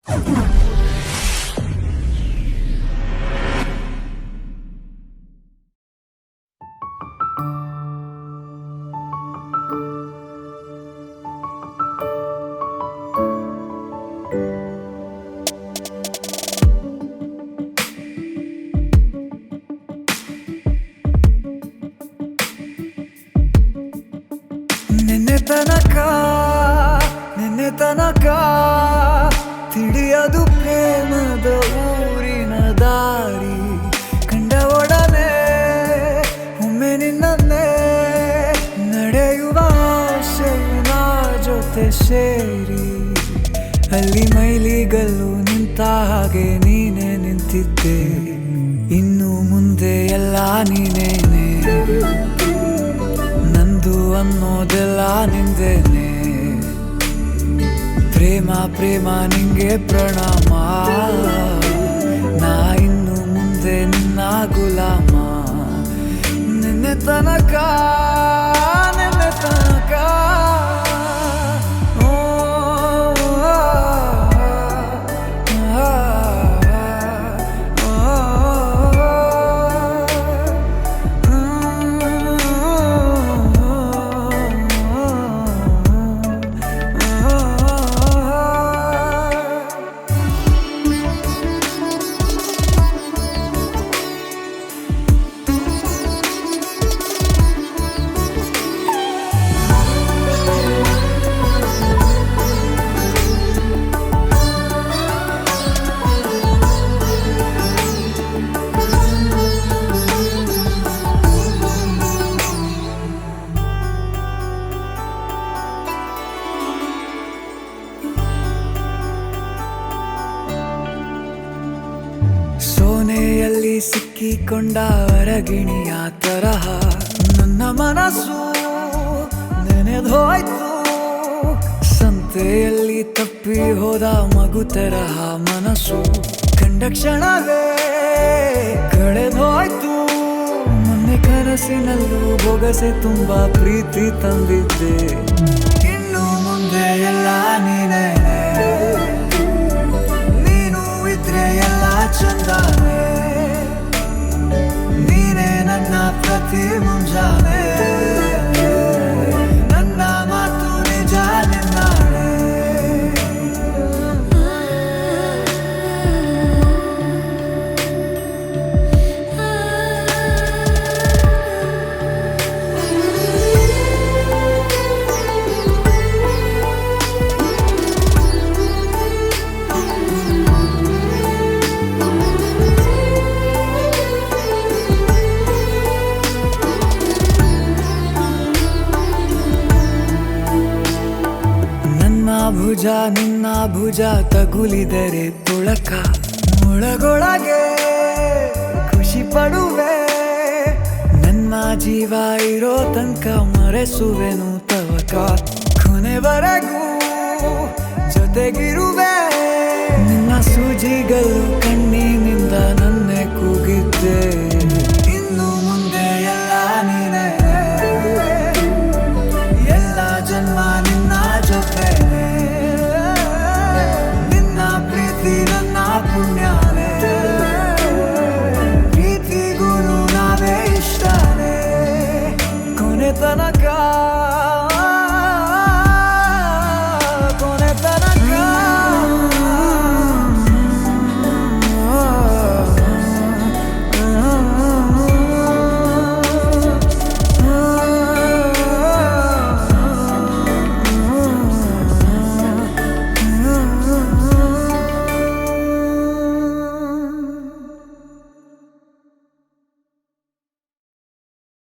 ನಿನ್ನೆ ತನಕ ತಿಳಿಯದು ಪ್ರೇಮದ ಊರಿನ ದಾರಿ. ಕಂಡ ಒಡನೆ ಒಮ್ಮೆ ನಿನ್ನೇ ನಡೆಯುವ ಆಸೆಯ ಜೊತೆ ಸೇರಿ, ಅಲ್ಲಿ ಮೈಲಿಗಲ್ಲು ನಿಂತ ಹಾಗೆ ನೀನೆ ನಿಂತಿದ್ದೆ. ಇನ್ನು ಮುಂದೆ ಎಲ್ಲ ನೀನೇನೆ, ನಂದು ಅನ್ನೋದೆಲ್ಲ ನಿಂದೇನೆ. ಪ್ರೇಮ ಪ್ರೇಮ ನಿಂಗೆ ಪ್ರಣಾಮ, ನಾ ಇನ್ನು ಮುಂದೆ ನಿನ್ನ ಗುಲಾಮ. ನಿನ್ನೆ ತನಕ ಸೋನೆಯಲ್ಲಿ ಸಿಕ್ಕಿಕೊಂಡ ಅರಗಿಣಿಯ ತರಹ ನನ್ನ ಮನಸ್ಸು ನೆನೆದೋಯ್ತು. ಸಂತೆಯಲ್ಲಿ ತಪ್ಪಿ ಹೋದ ಮಗು ತರಹ ಮನಸ್ಸು ಕಂಡ ಕ್ಷಣವೇ ಕಳೆದೋಯ್ತು. ಮೊನ್ನೆ ಕನಸಿನಲ್ಲೂ ಬೊಗಸೆ ತುಂಬಾ ಪ್ರೀತಿ ತಂದಿದ್ದೆ. ಇನ್ನು ಮುಂದೆ ಎಲ್ಲ ನೀನೇ, ನೀನು ಇದ್ರೆ ಎಲ್ಲ ಚಂದಾನೆ. ನೀನೇ ನನ್ನ ಪ್ರತಿ ಮುಂಜಾನೆ, ನನ್ನ ಮಾತು ನಿಜ ನಿನ್ನಾಳೆ. ಭುಜ ನಿನ್ನ ಭುಜ ತಗುಲಿದರೆ ತುಳಕ, ಒಳಗೊಳಗೆ ಖುಷಿ ಪಡುವೆ. ನನ್ನ ಜೀವ ಇರೋ ತನಕ ಮರೆಸುವೆನು ತವಕ, ಕೊನೆವರೆಗೂ ಜೊತೆಗಿರುವೆ. ನಿನ್ನ ಸೂಜಿಗಳು